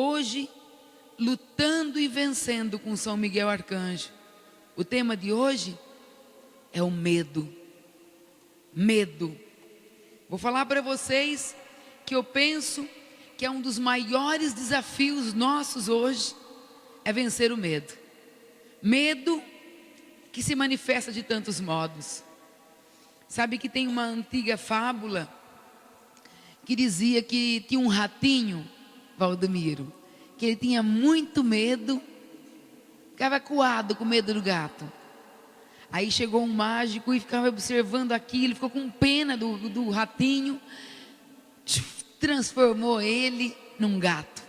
Hoje, lutando e vencendo com São Miguel Arcanjo. O tema de hoje é o medo. Medo. Vou falar para vocês que eu penso que é um dos maiores desafios nossos hoje, é vencer o medo. Medo que se manifesta de tantos modos. Sabe que tem uma antiga fábula que dizia que tinha um ratinho, Valdomiro, que ele tinha muito medo, ficava acuado com medo do gato. Aí chegou um mágico e ficava observando aquilo, ficou com pena do ratinho, transformou ele num gato.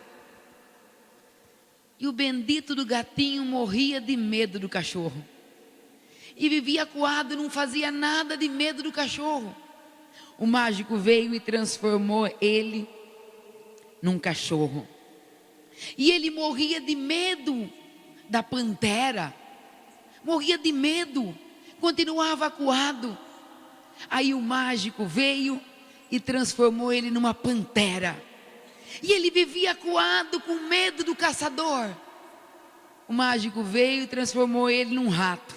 E o bendito do gatinho morria de medo do cachorro. E vivia acuado, não fazia nada de medo do cachorro. O mágico veio e transformou ele num cachorro. E ele morria de medo da pantera. Morria de medo, continuava acuado. Aí o mágico veio e transformou ele numa pantera. E ele vivia acuado com medo do caçador. O mágico veio e transformou ele num rato.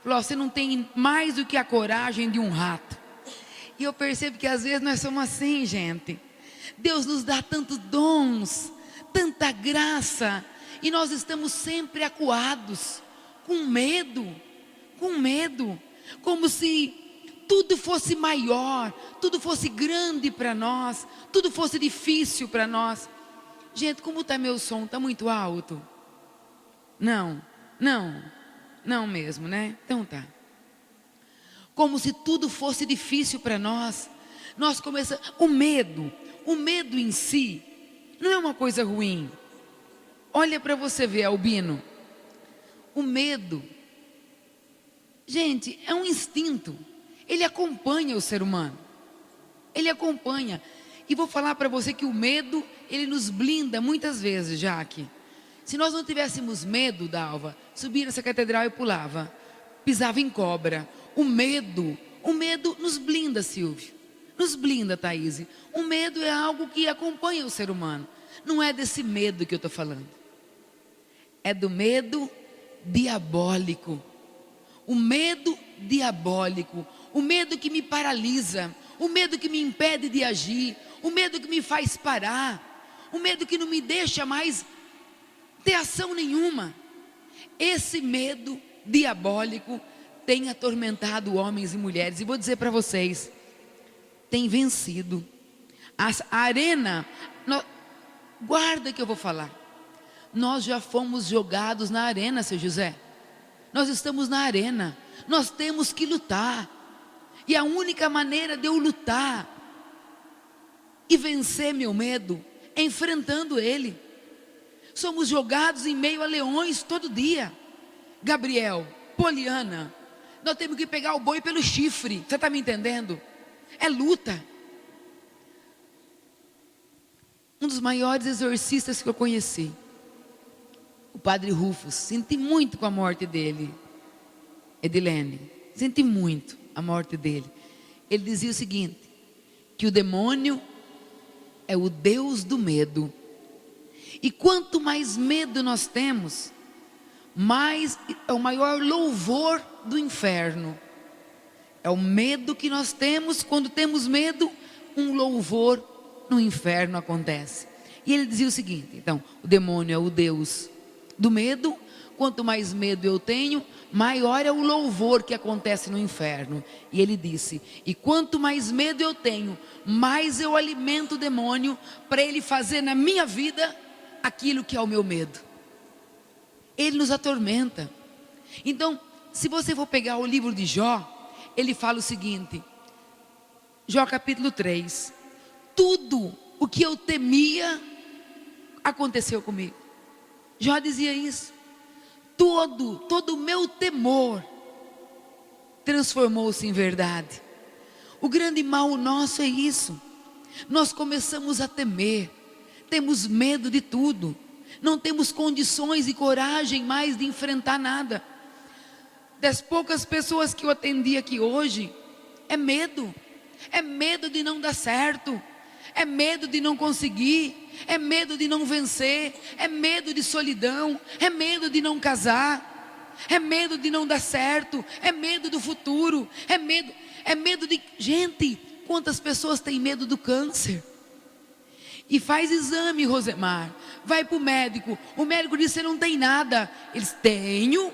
Falou: você não tem mais do que a coragem de um rato. E eu percebo que às vezes nós somos assim, gente. Deus nos dá tantos dons, tanta graça, e nós estamos sempre acuados, com medo, como se tudo fosse maior, tudo fosse grande para nós, tudo fosse difícil para nós. Gente, como está meu som? Está muito alto? Não mesmo, né? Então tá. Como se tudo fosse difícil para nós. Nós começamos, o medo em si, não é uma coisa ruim. Olha para você ver, Albino. O medo, gente, é um instinto. Ele acompanha o ser humano. Ele acompanha. E vou falar para você que o medo, ele nos blinda muitas vezes, Jaque. Se nós não tivéssemos medo, Dalva, subia nessa catedral e pulava, pisava em cobra. O medo nos blinda, Silvio. Nos blinda, Thaís. O medo é algo que acompanha o ser humano. Não é desse medo que eu estou falando. É do medo diabólico. O medo diabólico. O medo que me paralisa. O medo que me impede de agir. O medo que me faz parar. O medo que não me deixa mais ter ação nenhuma. Esse medo diabólico tem atormentado homens e mulheres. E vou dizer para vocês, tem vencido. A arena, guarda que eu vou falar. Nós já fomos jogados na arena, seu José. Nós estamos na arena. Nós temos que lutar. E a única maneira de eu lutar e vencer meu medo é enfrentando ele. Somos jogados em meio a leões todo dia. Gabriel, Poliana, nós temos que pegar o boi pelo chifre. Você está me entendendo? É luta. Um dos maiores exorcistas que eu conheci, o padre Rufus, senti muito com a morte dele. Edilene, senti muito a morte dele. Ele dizia o seguinte, que o demônio é o Deus do medo. E quanto mais medo nós temos, mais é o maior louvor do inferno. É o medo que nós temos. Quando temos medo, um louvor no inferno acontece. E ele dizia o seguinte, então, o demônio é o Deus do medo. Quanto mais medo eu tenho, maior é o louvor que acontece no inferno. E ele disse, e quanto mais medo eu tenho, mais eu alimento o demônio para ele fazer na minha vida aquilo que é o meu medo. Ele nos atormenta. Então, se você for pegar o livro de Jó, ele fala o seguinte, Jó capítulo 3, tudo o que eu temia aconteceu comigo. Jó dizia isso. Todo o meu temor transformou-se em verdade. O grande mal nosso é isso. Nós começamos a temer, temos medo de tudo, não temos condições e coragem mais de enfrentar nada. Das poucas pessoas que eu atendi aqui hoje, é medo de não dar certo, é medo de não conseguir, é medo de não vencer, é medo de solidão, é medo de não casar, é medo de não dar certo, é medo do futuro, é medo de... Gente, quantas pessoas têm medo do câncer? E faz exame, Rosemar, vai para o médico diz, você não tem nada. Eles, tenho,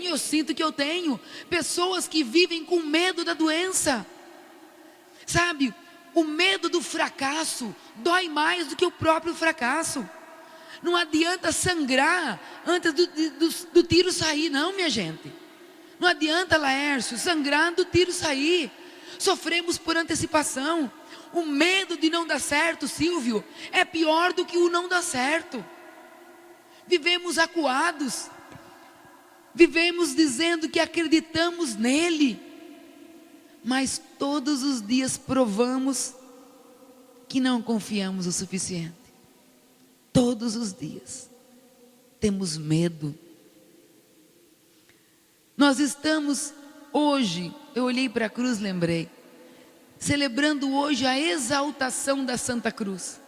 eu sinto que eu tenho. Pessoas que vivem com medo da doença, sabe, o medo do fracasso dói mais do que o próprio fracasso. Não adianta sangrar antes do tiro sair, não, minha gente. Não adianta, Laércio, sangrar do tiro sair. Sofremos por antecipação. O medo de não dar certo, Silvio, é pior do que o não dar certo. Vivemos acuados, vivemos dizendo que acreditamos nele, mas todos os dias provamos que não confiamos o suficiente. Todos os dias temos medo. Nós estamos hoje, eu olhei para a cruz, lembrei, celebrando hoje a exaltação da Santa Cruz.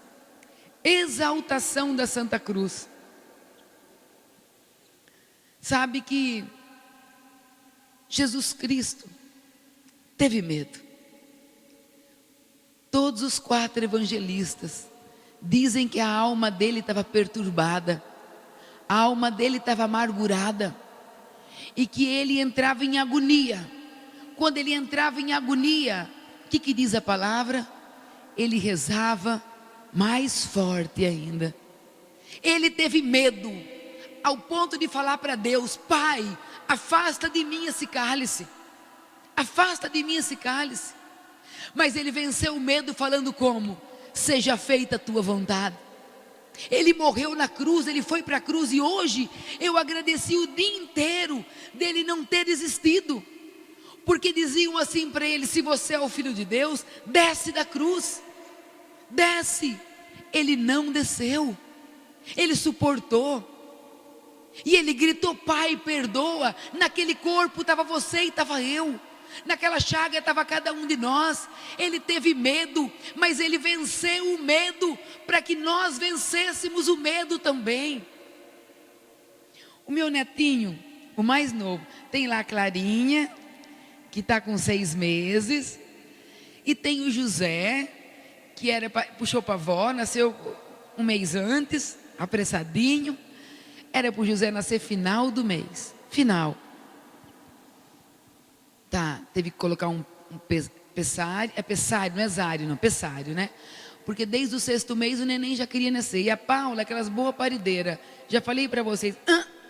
Exaltação da Santa Cruz. Sabe que Jesus Cristo teve medo. Todos os 4 evangelistas dizem que a alma dele estava perturbada, a alma dele estava amargurada, e que ele entrava em agonia. Quando ele entrava em agonia, o que diz a palavra? Ele rezava mais forte ainda. Ele teve medo, ao ponto de falar para Deus: Pai, afasta de mim esse cálice, afasta de mim esse cálice. Mas ele venceu o medo falando como? Seja feita a tua vontade. Ele morreu na cruz, ele foi para a cruz, e hoje eu agradeci o dia inteiro dele não ter desistido, porque diziam assim para ele: se você é o Filho de Deus, desce da cruz, desce. Ele não desceu, ele suportou, e ele gritou: Pai, perdoa. Naquele corpo estava você e estava eu, naquela chaga estava cada um de nós. Ele teve medo, mas ele venceu o medo para que nós vencêssemos o medo também. O meu netinho, o mais novo, tem lá a Clarinha, que está com 6 meses, e tem o José, que puxou para a avó, nasceu um mês antes, apressadinho. Era para o José nascer final do mês, final. Tá, teve que colocar um pessário, é pessário, não é zário não, pessário, né? Porque desde o 6º mês o neném já queria nascer. E a Paula, aquelas boas parideiras, já falei para vocês,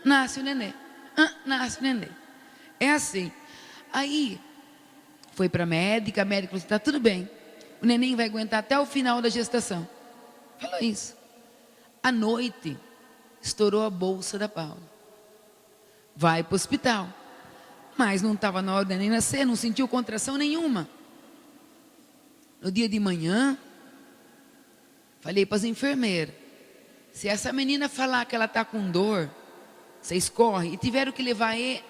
nasce o neném, nasce o neném. É assim. Aí, foi para a médica falou assim: está tudo bem, o neném vai aguentar até o final da gestação. Falou isso. À noite, estourou a bolsa da Paula. Vai para o hospital. Mas não estava na hora de nem nascer, não sentiu contração nenhuma. No dia de manhã, falei para as enfermeiras: se essa menina falar que ela está com dor, vocês correm. E tiveram que levar ele.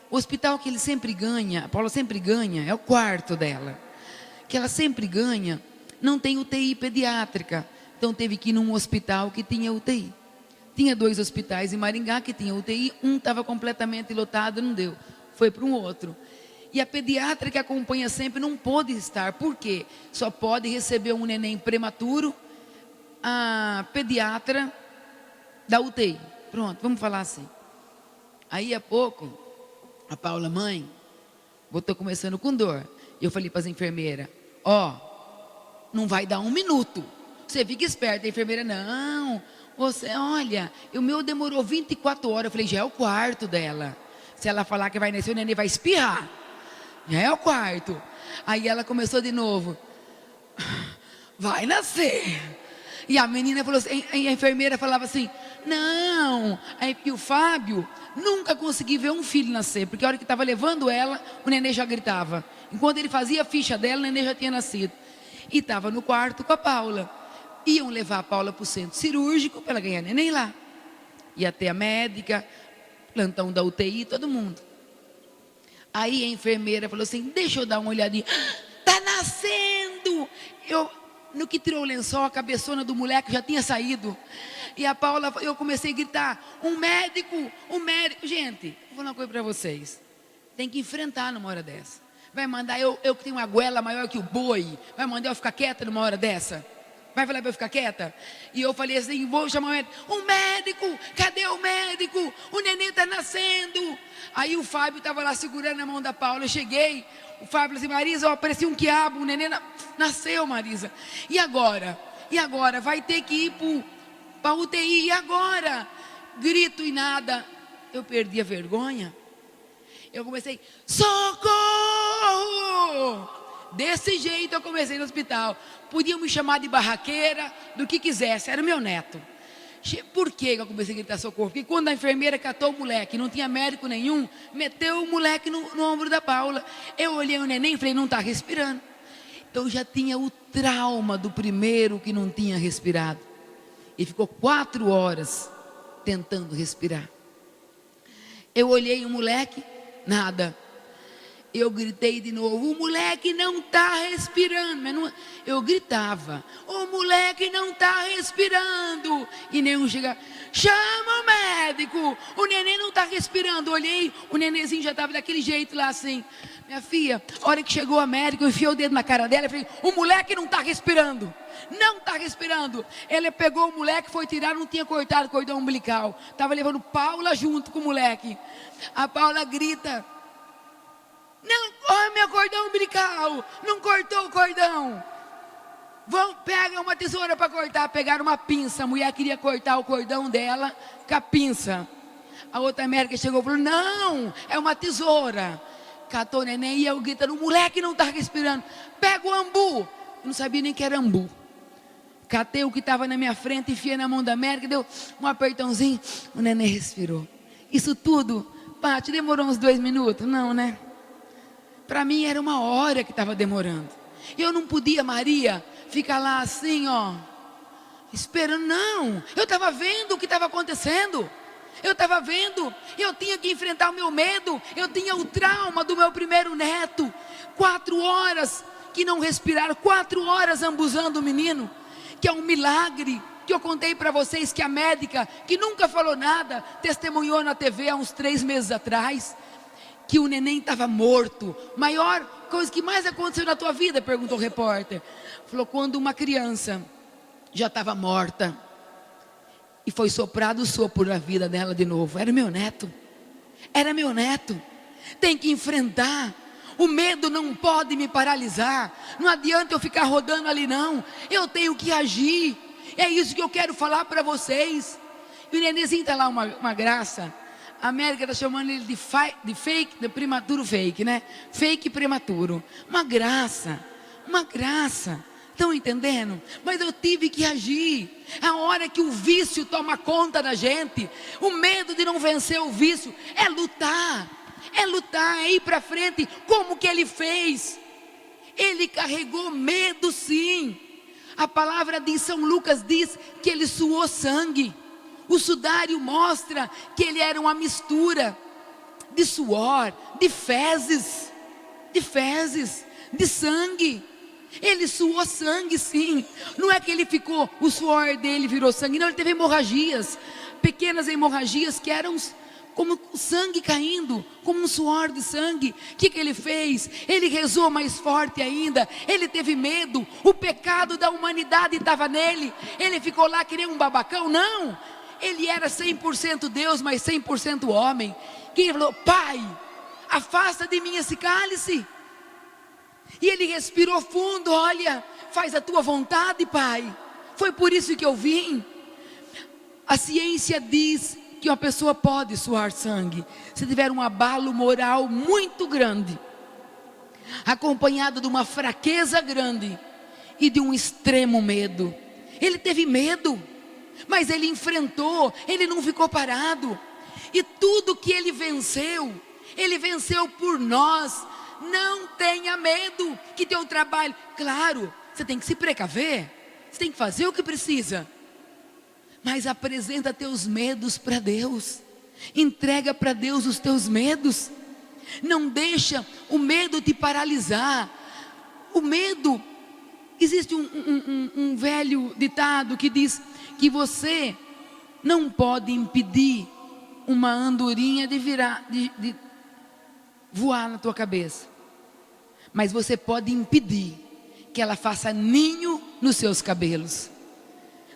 O hospital que ele sempre ganha, a Paula sempre ganha, é o quarto dela, que ela sempre ganha, não tem UTI pediátrica. Então teve que ir num hospital que tinha UTI. Tinha 2 hospitais em Maringá que tinha UTI, um estava completamente lotado, não deu. Foi para um outro. E a pediatra que acompanha sempre não pôde estar. Por quê? Só pode receber um neném prematuro a pediatra da UTI. Pronto, vamos falar assim. Aí há pouco, a Paula, mãe, estou começando com dor. E eu falei para as enfermeiras: não vai dar 1 minuto. Você fica esperta. A enfermeira: não, você, olha, o meu demorou 24 horas. Eu falei: já é o quarto dela. Se ela falar que vai nascer, o neném vai espirrar. Já é o quarto. Aí ela começou de novo: vai nascer. E a menina falou assim, a enfermeira falava assim: não. Aí o Fábio nunca conseguiu ver um filho nascer, porque a hora que estava levando ela, o neném já gritava. Enquanto ele fazia a ficha dela, o neném já tinha nascido. E estava no quarto com a Paula. Iam levar a Paula para o centro cirúrgico para ela ganhar neném lá. Ia ter a médica, plantão da UTI, todo mundo. Aí a enfermeira falou assim: deixa eu dar uma olhadinha. Está nascendo! No que tirou o lençol, a cabeçona do moleque já tinha saído. E a Paula, eu comecei a gritar: um médico, um médico. Gente, vou falar uma coisa para vocês. Tem que enfrentar numa hora dessa. Vai mandar eu que tenho uma goela maior que o boi, vai mandar eu ficar quieta numa hora dessa? Vai falar para eu ficar quieta? E eu falei assim: vou chamar o médico. Um médico, cadê o médico? O neném está nascendo. Aí o Fábio estava lá segurando a mão da Paula. Eu cheguei, o Fábio falou assim: Marisa, ó, parecia um quiabo, o neném nasceu, Marisa. E agora? E agora? Vai ter que ir para UTI, e agora? Grito e nada. Eu perdi a vergonha. Eu comecei: socorro! Desse jeito eu comecei no hospital. Podiam me chamar de barraqueira, do que quisesse, era o meu neto. Por que eu comecei a gritar socorro? Porque quando a enfermeira catou o moleque, não tinha médico nenhum, meteu o moleque no ombro da Paula. Eu olhei o neném e falei: não está respirando. Então já tinha o trauma do primeiro que não tinha respirado. E ficou 4 horas tentando respirar. Eu olhei o moleque, nada. Eu gritei de novo: o moleque não está respirando. Mas não, eu gritava: o moleque não está respirando. E nenhum chegava: chama o médico, o neném não está respirando. Olhei, o nenenzinho já estava daquele jeito lá assim. Minha filha, a hora que chegou a médica, eu enfiei o dedo na cara dela e falei: o moleque não está respirando. Não está respirando. Ela pegou o moleque, foi tirar, não tinha cortado o cordão umbilical. Estava levando Paula junto com o moleque. A Paula grita: não, olha meu cordão umbilical, não cortou o cordão. Pega uma tesoura para cortar. Pegaram uma pinça, a mulher queria cortar o cordão dela com a pinça. A outra médica chegou e falou: não, é uma tesoura. Catou o neném e eu gritando: o moleque não está respirando. Pega o ambu. Eu não sabia nem que era ambu. Catei o que estava na minha frente, enfiei na mão da médica, deu um apertãozinho, o neném respirou. Isso tudo, Pati, demorou uns 2 minutos? Não, né? Para mim era 1 hora que estava demorando. Eu não podia, Maria, ficar lá assim, ó, esperando. Não, eu estava vendo o que estava acontecendo. Eu estava vendo, eu tinha que enfrentar o meu medo. Eu tinha o trauma do meu primeiro neto. 4 horas que não respiraram, 4 horas ambuzando o menino, que é um milagre. Que eu contei para vocês que a médica, que nunca falou nada, testemunhou na TV há uns 3 meses atrás, que o neném estava morto. Maior coisa que mais aconteceu na tua vida? Perguntou o repórter. Falou: quando uma criança já estava morta e foi soprado o sopro na vida dela de novo. Era meu neto. Era meu neto. Tem que enfrentar. O medo não pode me paralisar. Não adianta eu ficar rodando ali, não. Eu tenho que agir. É isso que eu quero falar para vocês. E o nenenzinho está lá, uma graça. A América está chamando ele de fake, de prematuro fake, né? Fake prematuro. Uma graça. Uma graça. Estão entendendo? Mas eu tive que agir. A hora que o vício toma conta da gente, o medo de não vencer o vício, é lutar. É lutar, é ir para frente. Como que ele fez? Ele carregou medo, sim. A palavra de São Lucas diz que ele suou sangue. O sudário mostra que ele era uma mistura de suor, de fezes, de sangue. Ele suou sangue, sim. Não é que ele ficou, o suor dele virou sangue. Não, ele teve hemorragias, pequenas hemorragias que eram como sangue caindo, como um suor de sangue. O que ele fez? Ele rezou mais forte ainda. Ele teve medo. O pecado da humanidade estava nele. Ele ficou lá que nem um babacão? Não. Ele era 100% Deus, mas 100% homem. Que ele falou: Pai, afasta de mim esse cálice. E ele respirou fundo: olha, faz a tua vontade, Pai. Foi por isso que eu vim. A ciência diz que uma pessoa pode suar sangue se tiver um abalo moral muito grande, acompanhado de uma fraqueza grande e de um extremo medo. Ele teve medo, mas ele enfrentou, ele não ficou parado. E tudo que ele venceu por nós. Não tenha medo que teu trabalho, claro, você tem que se precaver, você tem que fazer o que precisa, mas apresenta teus medos para Deus. Entrega para Deus os teus medos. Não deixa o medo te paralisar. O medo Existe um velho ditado que diz que você não pode impedir uma andorinha de voar na tua cabeça, mas você pode impedir que ela faça ninho nos seus cabelos.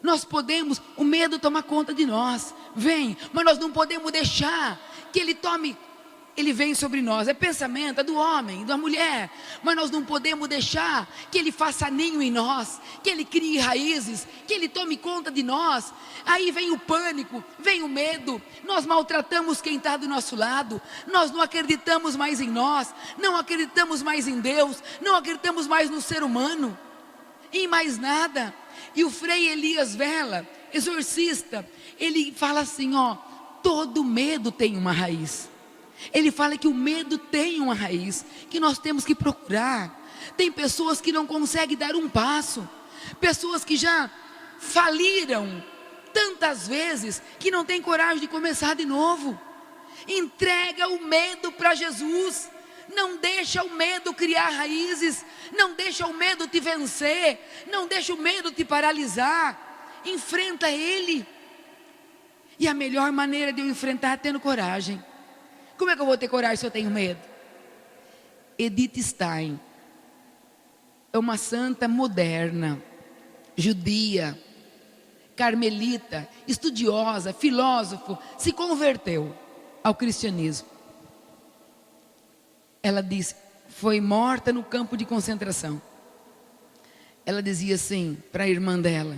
Nós podemos, o medo toma conta de nós, vem, mas nós não podemos deixar que ele vem sobre nós, é pensamento, é do homem, da mulher, mas nós não podemos deixar que ele faça ninho em nós, que ele crie raízes, que ele tome conta de nós. Aí vem o pânico, vem o medo, nós maltratamos quem está do nosso lado, nós não acreditamos mais em nós, não acreditamos mais em Deus, não acreditamos mais no ser humano, em mais nada. E o Frei Elias Vela, exorcista, ele fala assim, ó, todo medo tem uma raiz. Ele fala que o medo tem uma raiz, que nós temos que procurar. Tem pessoas que não conseguem dar um passo, pessoas que já faliram tantas vezes, que não têm coragem de começar de novo. Entrega o medo para Jesus, não deixa o medo criar raízes, não deixa o medo te vencer, não deixa o medo te paralisar. Enfrenta ele. E a melhor maneira de eu enfrentar é tendo coragem. Como é que eu vou ter coragem se eu tenho medo? Edith Stein é uma santa moderna, judia, carmelita, estudiosa, filósofo, se converteu ao cristianismo. Ela disse, foi morta no campo de concentração. Ela dizia assim para a irmã dela: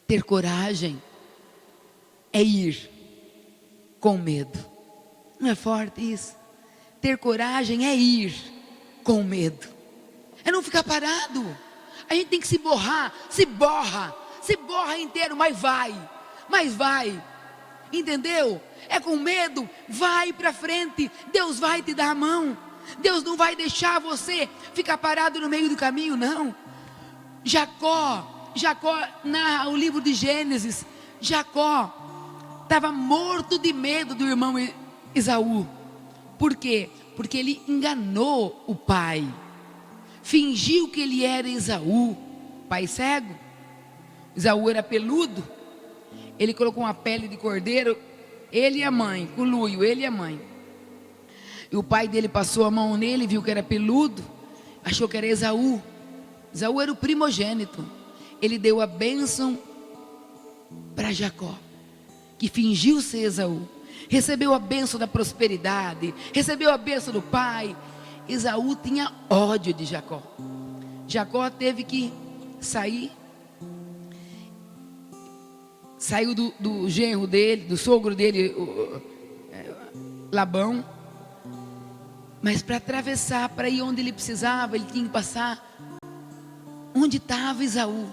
ter coragem é ir com medo. Não é forte isso? Ter coragem é ir com medo, é não ficar parado. A gente tem que se borrar, se borra inteiro, mas vai, entendeu? É com medo, vai para frente, Deus vai te dar a mão, Deus não vai deixar você ficar parado no meio do caminho, não. Jacó narra o livro de Gênesis. Jacó estava morto de medo do irmão Esaú. Por quê? Porque ele enganou o pai, fingiu que ele era Esaú, pai cego. Esaú era peludo, ele colocou uma pele de cordeiro, ele e a mãe, com o luio, ele e a mãe. E o pai dele passou a mão nele, viu que era peludo, achou que era Esaú. Esaú era o primogênito. Ele deu a bênção para Jacó, que fingiu ser Esaú. Recebeu a bênção da prosperidade, recebeu a bênção do pai. Esaú tinha ódio de Jacó. Jacó teve que sair. Saiu do genro dele, do sogro dele, Labão. Mas para atravessar, para ir onde ele precisava, ele tinha que passar onde estava Esaú.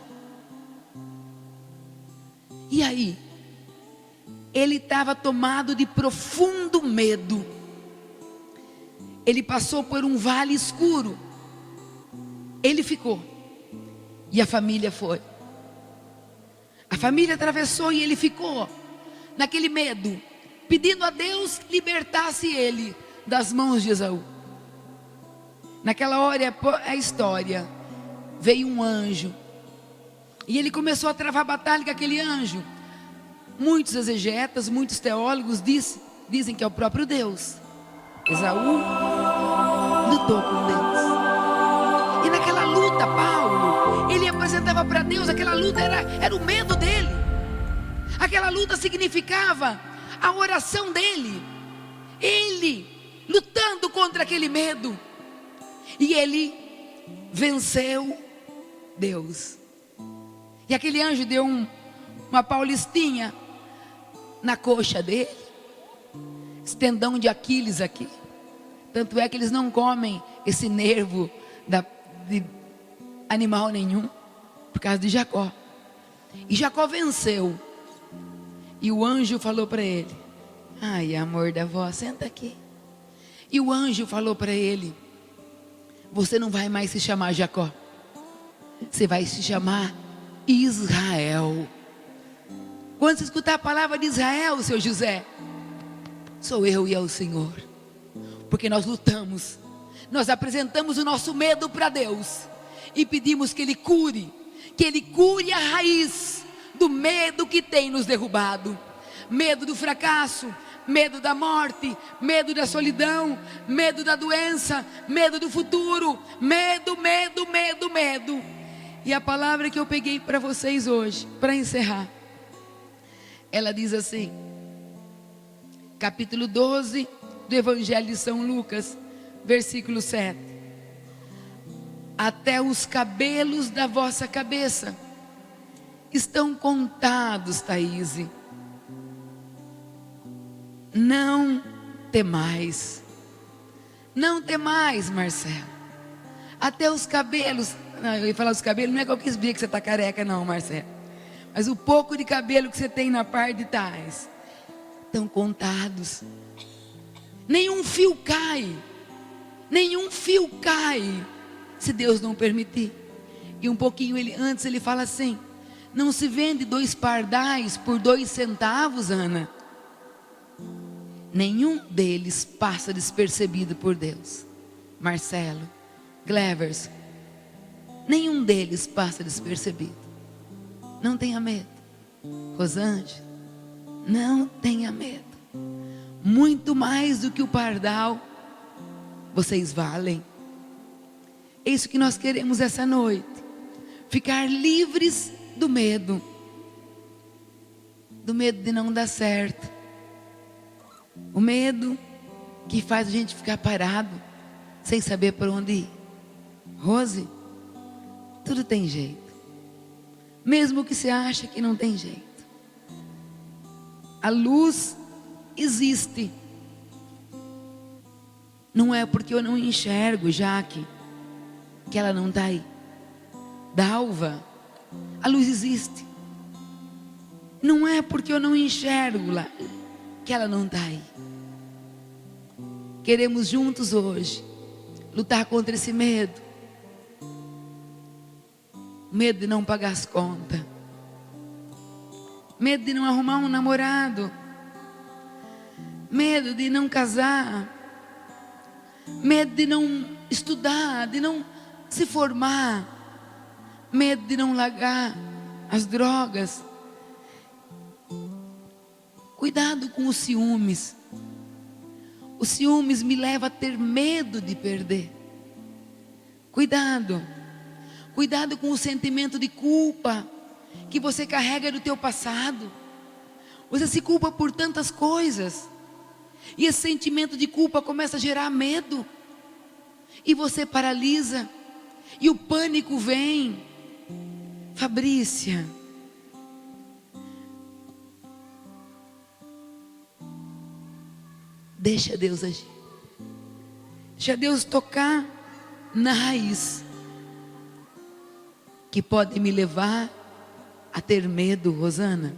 E aí? Ele estava tomado de profundo medo. Ele passou por um vale escuro. Ele ficou. E a família foi. A família atravessou e ele ficou naquele medo, pedindo a Deus que libertasse ele das mãos de Esaú. Naquela hora, a história, veio um anjo. E ele começou a travar batalha com aquele anjo. Muitos exegetas, muitos teólogos dizem que é o próprio Deus. Esaú lutou com Deus. E naquela luta, Paulo, ele apresentava para Deus, aquela luta era o medo dele. Aquela luta significava a oração dele. Ele lutando contra aquele medo. E ele venceu Deus. E aquele anjo deu uma paulistinha na coxa dele, esse tendão de Aquiles aqui. Tanto é que eles não comem esse nervo de animal nenhum, por causa de Jacó. E Jacó venceu. E o anjo falou para ele: ai, amor da avó, senta aqui. E o anjo falou para ele: você não vai mais se chamar Jacó, você vai se chamar Israel. Quando você escutar a palavra de Israel, seu José, sou eu e é o Senhor. Porque nós lutamos, nós apresentamos o nosso medo para Deus, e pedimos que Ele cure a raiz do medo que tem nos derrubado. Medo do fracasso, medo da morte, medo da solidão, medo da doença, medo do futuro, medo. E a palavra que eu peguei para vocês hoje, para encerrar, ela diz assim, capítulo 12 do Evangelho de São Lucas, versículo 7: até os cabelos da vossa cabeça estão contados, Thaíse. Não temais. Não temais, Marcelo. Até os cabelos. Não, eu ia falar os cabelos, não é que eu quis ver que você está careca, não, Marcelo. Mas o pouco de cabelo que você tem na parte de trás estão contados. Nenhum fio cai. Nenhum fio cai, se Deus não permitir. E um pouquinho antes ele fala assim: não se vende 2 pardais por 2 centavos, Ana. Nenhum deles passa despercebido por Deus. Marcelo, Glevers, nenhum deles passa despercebido. Não tenha medo. Rosângela, não tenha medo. Muito mais do que o pardal, vocês valem. É isso que nós queremos essa noite. Ficar livres do medo. Do medo de não dar certo. O medo que faz a gente ficar parado, sem saber para onde ir. Rose, tudo tem jeito. Mesmo que você acha que não tem jeito. A luz existe. Não é porque eu não enxergo, Jaque, que ela não está aí. Dalva, a luz existe. Não é porque eu não enxergo lá que ela não está aí. Queremos juntos hoje lutar contra esse medo. Medo de não pagar as contas. Medo de não arrumar um namorado. Medo de não casar. Medo de não estudar, de não se formar. Medo de não largar as drogas. Cuidado com os ciúmes. Os ciúmes me levam a ter medo de perder. Cuidado. Cuidado com o sentimento de culpa que você carrega do teu passado. Você se culpa por tantas coisas. E esse sentimento de culpa começa a gerar medo. E você paralisa. E o pânico vem. Fabrícia, deixa Deus agir. Deixa Deus tocar na raiz que pode me levar a ter medo, Rosana,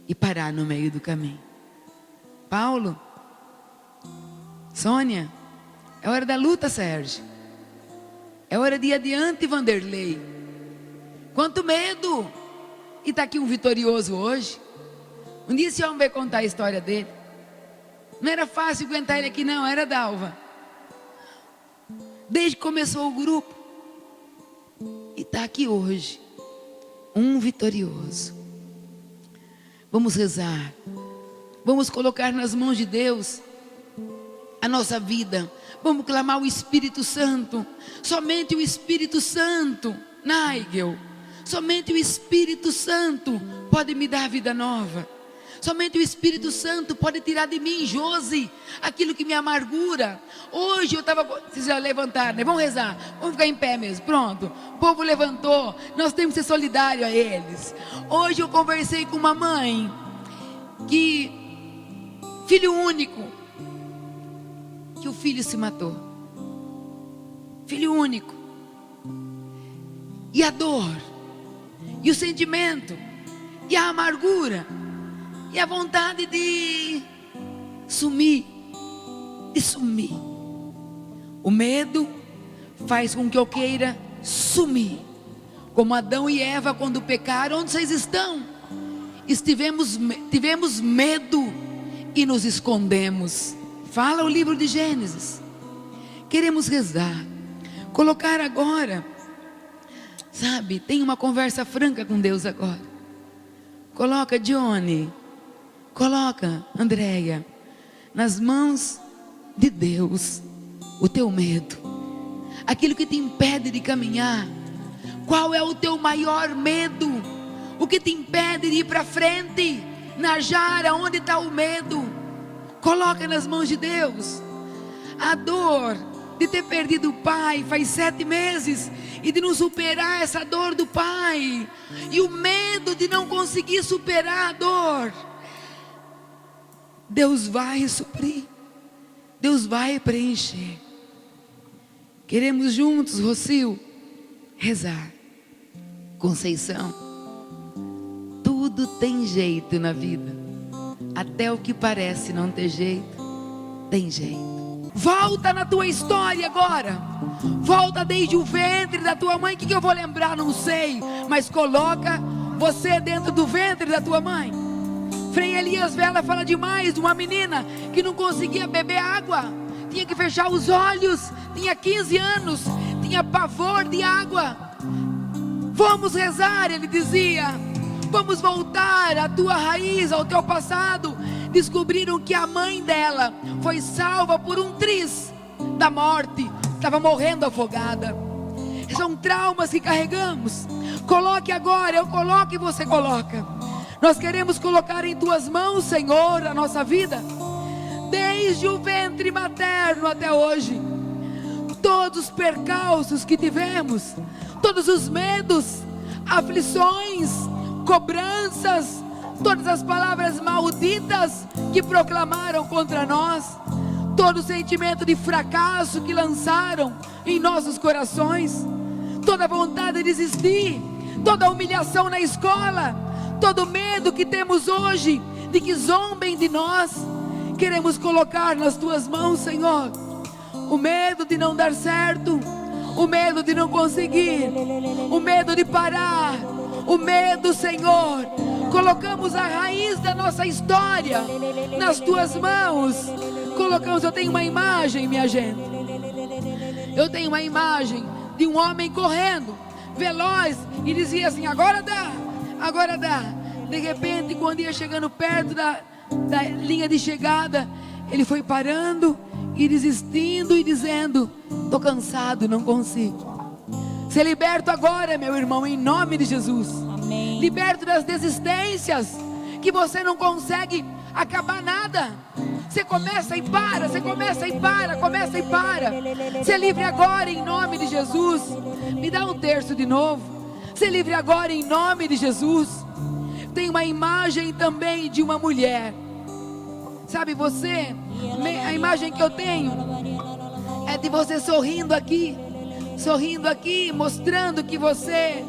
e parar no meio do caminho. Paulo, Sônia, é hora da luta, Sérgio. É hora de ir adiante, Vanderlei. Quanto medo! E está aqui um vitorioso hoje. Um dia esse homem vai contar a história dele. Não era fácil aguentar ele aqui, não, era Dalva. Desde que começou o grupo. E está aqui hoje. Um vitorioso. Vamos rezar. Vamos colocar nas mãos de Deus a nossa vida. Vamos clamar o Espírito Santo. Somente o Espírito Santo, Nigel. Somente o Espírito Santo pode me dar vida nova. Somente o Espírito Santo pode tirar de mim, Josi, aquilo que me amargura. Hoje eu estava... Vocês já levantaram, né? Vamos rezar. Vamos ficar em pé mesmo. Pronto. O povo levantou. Nós temos que ser solidários a eles. Hoje eu conversei com uma mãe que... Filho único. Que o filho se matou. Filho único. E a dor. E o sentimento. E a amargura. E a vontade de sumir. De sumir. O medo faz com que eu queira sumir. Como Adão e Eva quando pecaram. Onde vocês estão? Tivemos medo e nos escondemos. Fala o livro de Gênesis. Queremos rezar. Colocar agora Sabe, tem uma conversa franca com Deus agora. Coloca, Johnny, coloca, Andréia, nas mãos de Deus o teu medo, aquilo que te impede de caminhar. Qual é o teu maior medo? O que te impede de ir para frente? Najara, onde está o medo? Coloca nas mãos de Deus. A dor de ter perdido o pai faz 7 meses e de não superar essa dor do pai, e o medo de não conseguir superar a dor. Deus vai suprir, Deus vai preencher. Queremos juntos, Rocio, rezar. Conceição, tudo tem jeito na vida, até o que parece não ter jeito, tem jeito. Volta na tua história agora. Volta desde o ventre da tua mãe. O que eu vou lembrar? Não sei. Mas coloca você dentro do ventre da tua mãe. Frei Elias Vela fala demais de uma menina que não conseguia beber água. Tinha que fechar os olhos. Tinha 15 anos. Tinha pavor de água. Vamos rezar, ele dizia. Vamos voltar à tua raiz, ao teu passado. Descobriram que a mãe dela foi salva por um triz da morte, estava morrendo afogada. São traumas que carregamos. Coloque agora, eu coloco e você coloca. Nós queremos colocar em tuas mãos, Senhor, a nossa vida, desde o ventre materno até hoje. Todos os percalços que tivemos, todos os medos, aflições, cobranças, todas as palavras malditas que proclamaram contra nós, todo o sentimento de fracasso que lançaram em nossos corações, toda a vontade de desistir, toda a humilhação na escola, todo o medo que temos hoje de que zombem de nós, queremos colocar nas tuas mãos, Senhor. O medo de não dar certo, o medo de não conseguir, o medo de parar, o medo, Senhor. Colocamos a raiz da nossa história nas tuas mãos. Colocamos, eu tenho uma imagem, minha gente. Eu tenho uma imagem de um homem correndo, veloz, e dizia assim: agora dá, agora dá. De repente, quando ia chegando perto da linha de chegada, ele foi parando e desistindo e dizendo: estou cansado, não consigo. Ser liberto agora, meu irmão, em nome de Jesus. Amém. Liberto das desistências, que você não consegue acabar nada. Você começa e para, você começa e para, começa e para. Ser livre agora em nome de Jesus. Me dá um terço de novo. Ser livre agora em nome de Jesus. Tem uma imagem também de uma mulher. Sabe você, a imagem que eu tenho é de você sorrindo aqui, mostrando que você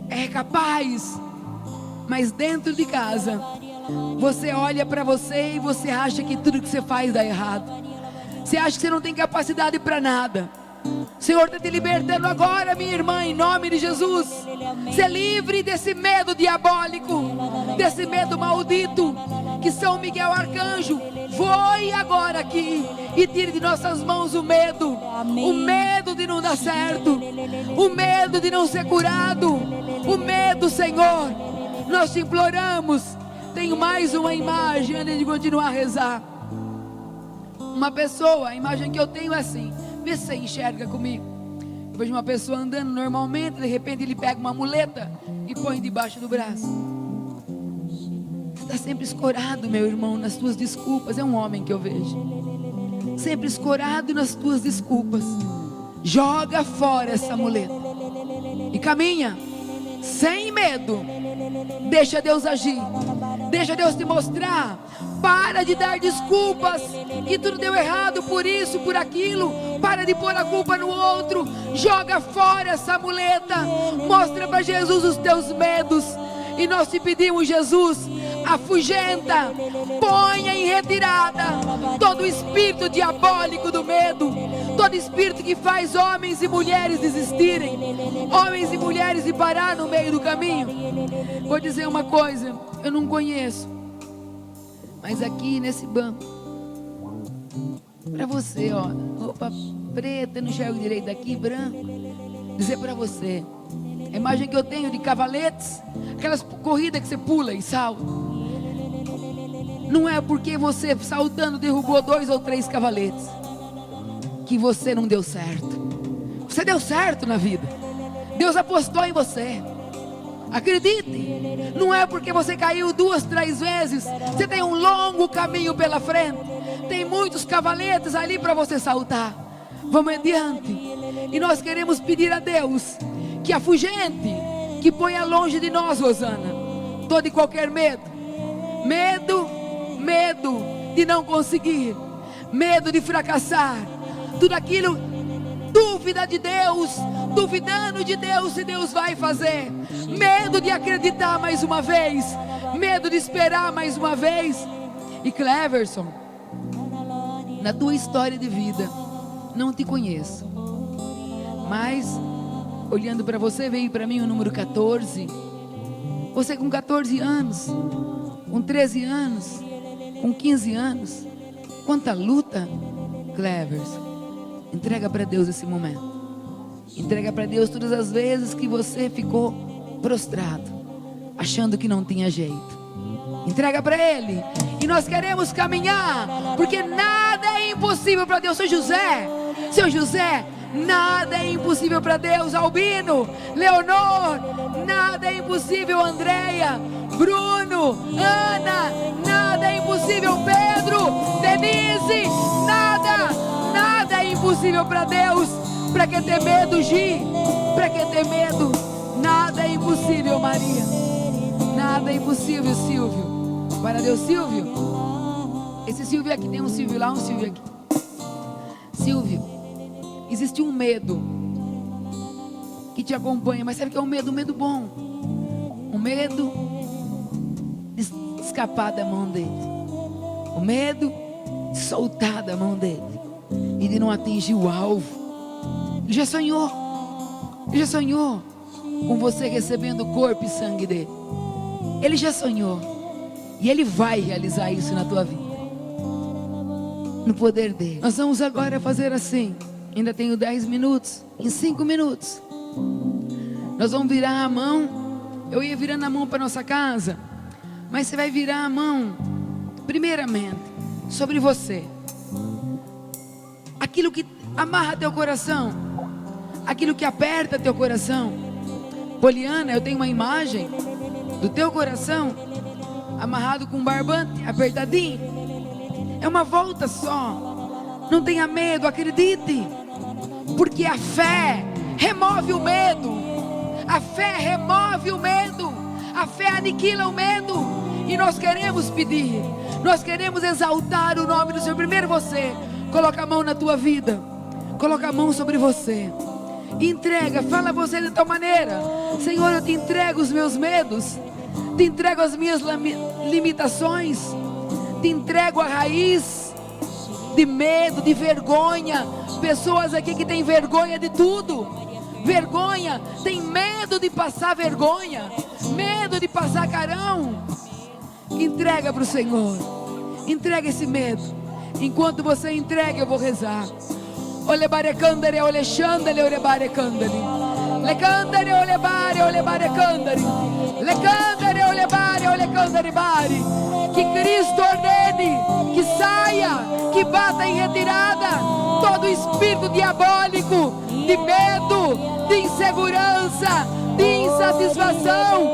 é capaz, mas dentro de casa, você olha para você e você acha que tudo que você faz dá errado. Você acha que você não tem capacidade para nada. O Senhor está te libertando agora, minha irmã, em nome de Jesus. Ser livre desse medo diabólico, desse medo maldito. Que São Miguel Arcanjo voe agora aqui e tire de nossas mãos o medo. O medo de não dar certo, o medo de não ser curado, o medo, Senhor. Nós te imploramos. Tenho mais uma imagem antes de continuar a rezar. Uma pessoa, a imagem que eu tenho é assim. Vê se você enxerga comigo. Eu vejo uma pessoa andando normalmente, de repente ele pega uma muleta e põe debaixo do braço. Você está sempre escorado, meu irmão, nas tuas desculpas. É um homem que eu vejo. Sempre escorado nas tuas desculpas. Joga fora essa muleta e caminha sem medo. Deixa Deus agir. Deixa Deus te mostrar. Para de dar desculpas, que tudo deu errado por isso, por aquilo. Para de pôr a culpa no outro. Joga fora essa muleta. Mostra para Jesus os teus medos. E nós te pedimos, Jesus, afugenta, ponha em retirada todo o espírito diabólico do medo, todo espírito que faz homens e mulheres desistirem, homens e mulheres de parar no meio do caminho. Vou dizer uma coisa, eu não conheço, mas aqui nesse banco, para você, ó, roupa preta, não enxergo direito daqui, branco, dizer para você, a imagem que eu tenho de cavaletes, aquelas corridas que você pula e salta, não é porque você saltando derrubou 2 ou 3 cavaletes que você não deu certo. Você deu certo na vida. Deus apostou em você. Acredite, não é porque você caiu 2, 3 vezes. Você tem um longo caminho pela frente. Tem muitos cavaletes ali para você saltar. Vamos adiante. E nós queremos pedir a Deus que afugente, que ponha longe de nós, Rosana, todo e qualquer medo. Medo de não conseguir, medo de fracassar, tudo aquilo, dúvida de Deus, duvidando de Deus se Deus vai fazer, medo de acreditar mais uma vez, medo de esperar mais uma vez. E Cleverson, na tua história de vida, não te conheço, mas olhando para você, veio para mim o número 14. Você com 14 anos, com 13 anos, com 15 anos, quanta luta. Cleverson, entrega para Deus esse momento. Entrega para Deus todas as vezes que você ficou prostrado, achando que não tinha jeito. Entrega para Ele. E nós queremos caminhar, porque nada é impossível para Deus. Seu José, nada é impossível para Deus. Albino, Leonor, nada é impossível. Andréia, Bruno, Ana, nada é impossível. Pedro, Denise, nada é impossível para Deus. Para que ter medo, Gi? Para que ter medo? Nada é impossível, Maria. Nada é impossível, Silvio. Para Deus, Silvio. Esse Silvio aqui, tem um Silvio lá, um Silvio aqui. Silvio, existe um medo que te acompanha, mas sabe que é um medo bom. Um medo de escapar da mão dele. O medo de soltar da mão dele e de não atingir o alvo. Ele já sonhou com você recebendo o corpo e sangue dele. Ele já sonhou, e Ele vai realizar isso na tua vida, no poder dele. Nós vamos agora fazer assim. Ainda tenho 10 minutos. Em 5 minutos nós vamos virar a mão. Eu ia virando a mão para nossa casa, mas você vai virar a mão primeiramente sobre você. Aquilo que amarra teu coração, aquilo que aperta teu coração. Poliana, eu tenho uma imagem do teu coração amarrado com um barbante, apertadinho. É uma volta só. Não tenha medo, acredite, porque a fé remove o medo. A fé remove o medo. A fé aniquila o medo. E nós queremos pedir, nós queremos exaltar o nome do Senhor. Primeiro você, coloca a mão na tua vida, coloca a mão sobre você, entrega, fala a você de tal maneira: Senhor, eu te entrego os meus medos, te entrego as minhas limitações, te entrego a raiz de medo, de vergonha. Pessoas aqui que têm vergonha de tudo, vergonha, tem medo de passar vergonha, medo de passar carão. Entrega para o Senhor, entrega esse medo. Enquanto você entrega, eu vou rezar. Olebare candere, olexandere, olebare candere, lecandere, olebare, olebare candere, lecandere, olebare, olecandere bari. Que Cristo ordene que saia, que bata em retirada todo espírito diabólico de medo, de insegurança, de insatisfação,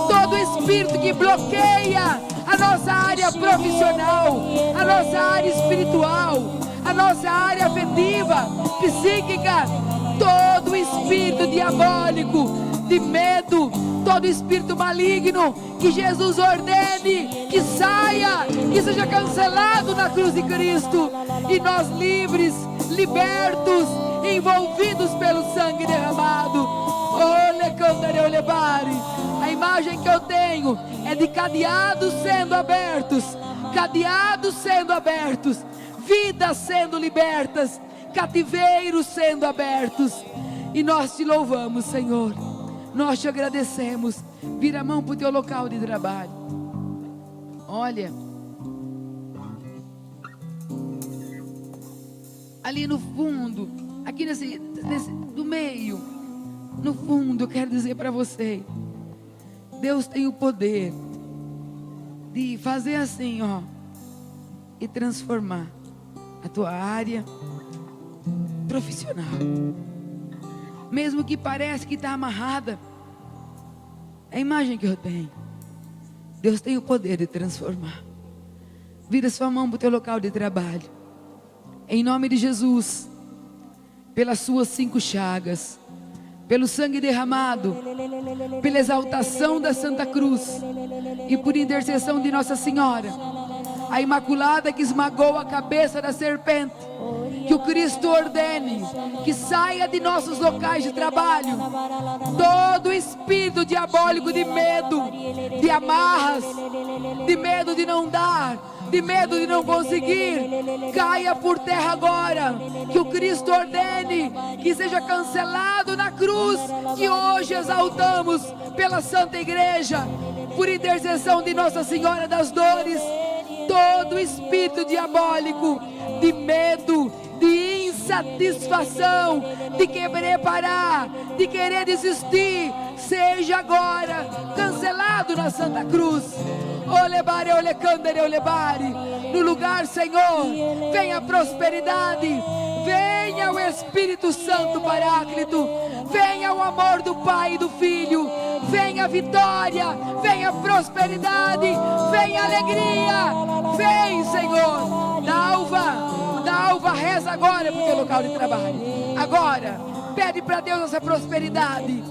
todo espírito que bloqueia a nossa área profissional, a nossa área espiritual, a nossa área afetiva, psíquica. Todo espírito diabólico de medo, todo espírito maligno, que Jesus ordene que saia, que seja cancelado na cruz de Cristo, e nós livres, libertos, envolvidos pelo sangue derramado. A imagem que eu tenho é de cadeados sendo abertos, cadeados sendo abertos, vidas sendo libertas, cativeiros sendo abertos. E nós te louvamos, Senhor, nós te agradecemos. Vira a mão para o teu local de trabalho. Olha, ali no fundo, aqui nesse do meio, no fundo, eu quero dizer para você, Deus tem o poder de fazer assim, ó, e transformar a tua área profissional. Mesmo que pareça que está amarrada, é a imagem que eu tenho. Deus tem o poder de transformar. Vira sua mão para o teu local de trabalho. Em nome de Jesus, pelas suas 5 chagas, pelo sangue derramado, pela exaltação da Santa Cruz e por intercessão de Nossa Senhora, a Imaculada que esmagou a cabeça da serpente, que o Cristo ordene que saia de nossos locais de trabalho todo espírito diabólico de medo, de amarras, de medo de não dar, de medo de não conseguir, caia por terra agora. Que o Cristo ordene que seja cancelado na cruz, que hoje exaltamos pela Santa Igreja, por intercessão de Nossa Senhora das Dores. Todo espírito diabólico de medo, de insatisfação, de querer parar, de querer desistir, seja agora cancelado na Santa Cruz. Olebare, olecandere, olebare. No lugar, Senhor, venha a prosperidade, venha o Espírito Santo Paráclito, venha o amor do Pai e do Filho, venha a vitória, venha a prosperidade, venha a alegria. Vem, Senhor. Dalva, reza agora para o teu local de trabalho. Agora, pede para Deus essa prosperidade.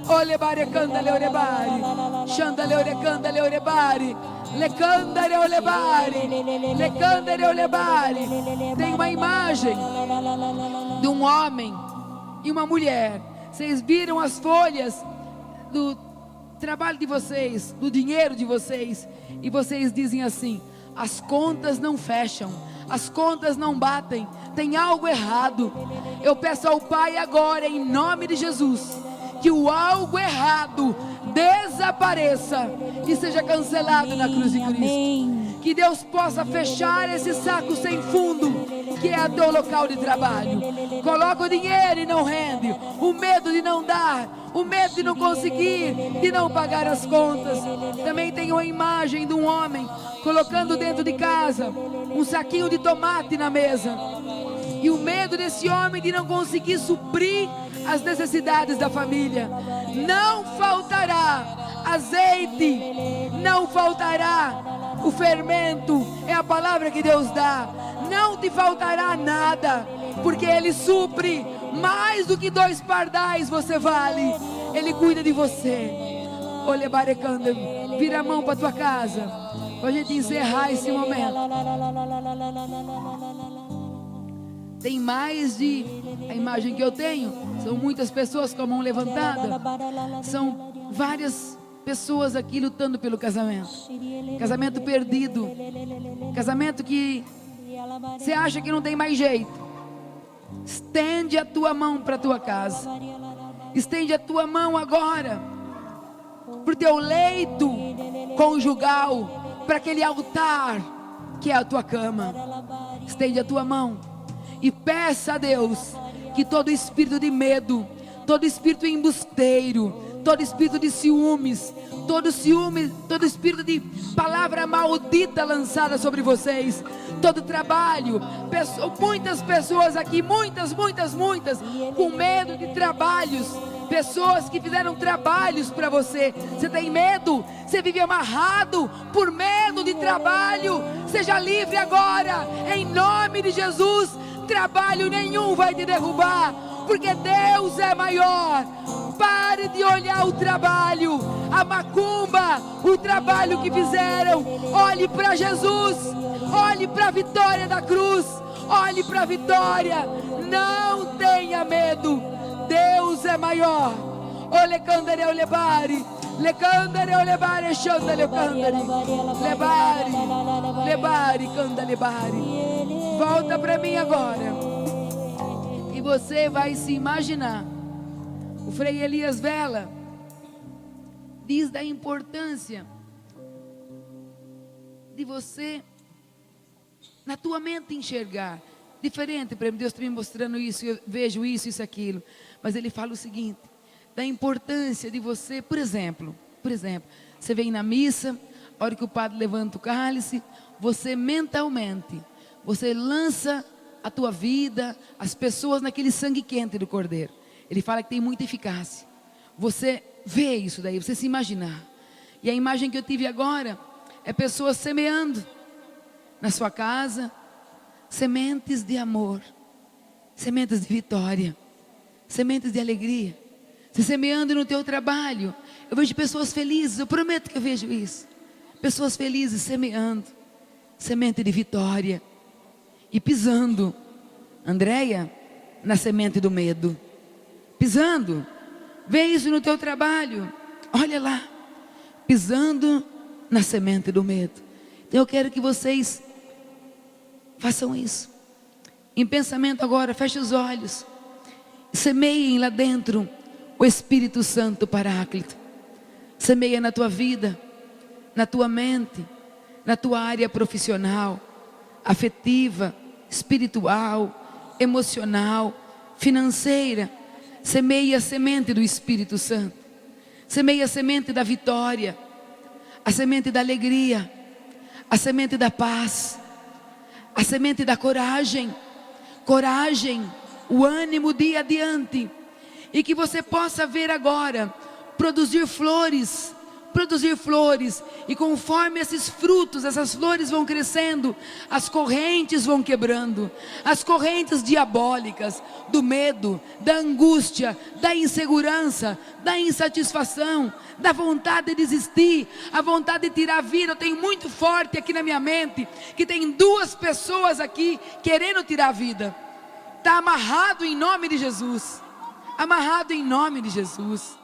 Olebare, candale, olebare. Xandale, orecandale, olebare. Lecandare, olebare. Lecandare, olebare. Tem uma imagem de um homem e uma mulher. Vocês viram as folhas do trabalho de vocês, do dinheiro de vocês, e vocês dizem assim: as contas não fecham, as contas não batem, tem algo errado. Eu peço ao Pai agora, em nome de Jesus, que o algo errado desapareça e seja cancelado na cruz de Cristo. Que Deus possa fechar esse saco sem fundo, que é o teu local de trabalho. Coloca o dinheiro e não rende, o medo de não dar, o medo de não conseguir, de não pagar as contas. Também tem uma imagem de um homem colocando dentro de casa um saquinho de tomate na mesa, e o medo desse homem de não conseguir suprir as necessidades da família. Não faltará azeite, não faltará o fermento, é a palavra que Deus dá. Não te faltará nada, porque Ele supre mais do que 2 pardais você vale. Ele cuida de você. Olha, barecanda, vira a mão para tua casa, para a gente encerrar esse momento. Tem mais de, a imagem que eu tenho, são muitas pessoas com a mão levantada, são várias pessoas aqui lutando pelo casamento. Casamento perdido, casamento que você acha que não tem mais jeito. Estende a tua mão para a tua casa, estende a tua mão agora para o teu leito conjugal, para aquele altar que é a tua cama. Estende a tua mão e peça a Deus que todo espírito de medo, todo espírito embusteiro, todo espírito de ciúmes, todo espírito de palavra maldita lançada sobre vocês, todo trabalho, muitas pessoas aqui, muitas, com medo de trabalhos, pessoas que fizeram trabalhos para você. Você tem medo, você vive amarrado por medo de trabalho. Seja livre agora, em nome de Jesus. Trabalho nenhum vai te derrubar, porque Deus é maior. Pare de olhar o trabalho, a macumba, o trabalho que fizeram. Olhe para Jesus, olhe para a vitória da cruz, olhe para a vitória. Não tenha medo, Deus é maior. Olecandere, olebare, lecandere, olebare, xandale, candale, lebare, candale, lebare. Volta para mim agora, e você vai se imaginar. O Frei Elias Vela diz da importância de você, na tua mente, enxergar diferente. Para mim, Deus está me mostrando isso, eu vejo isso, aquilo. Mas ele fala o seguinte: da importância de você, por exemplo, você vem na missa, a hora que o padre levanta o cálice, você mentalmente, você lança a tua vida, as pessoas naquele sangue quente do Cordeiro. Ele fala que tem muita eficácia. Você vê isso daí, você se imaginar. E a imagem que eu tive agora é pessoas semeando na sua casa, sementes de amor, sementes de vitória, sementes de alegria. Se semeando no teu trabalho, eu vejo pessoas felizes, eu prometo que eu vejo isso. Pessoas felizes semeando, semente de vitória. E pisando, Andréia, na semente do medo. Pisando, vê isso no teu trabalho, olha lá, pisando na semente do medo. Então eu quero que vocês façam isso. Em pensamento agora, feche os olhos. Semeiem lá dentro o Espírito Santo Paráclito. Semeia na tua vida, na tua mente, na tua área profissional, afetiva, espiritual, emocional, financeira. Semeia a semente do Espírito Santo. Semeia a semente da vitória, a semente da alegria, a semente da paz, a semente da coragem. Coragem, o ânimo de ir adiante. E que você possa ver agora produzir flores, e conforme esses frutos, essas flores vão crescendo, as correntes vão quebrando, as correntes diabólicas do medo, da angústia, da insegurança, da insatisfação, da vontade de desistir, a vontade de tirar a vida. Eu tenho muito forte aqui na minha mente que tem 2 pessoas aqui querendo tirar a vida. Está amarrado em nome de Jesus, amarrado em nome de Jesus.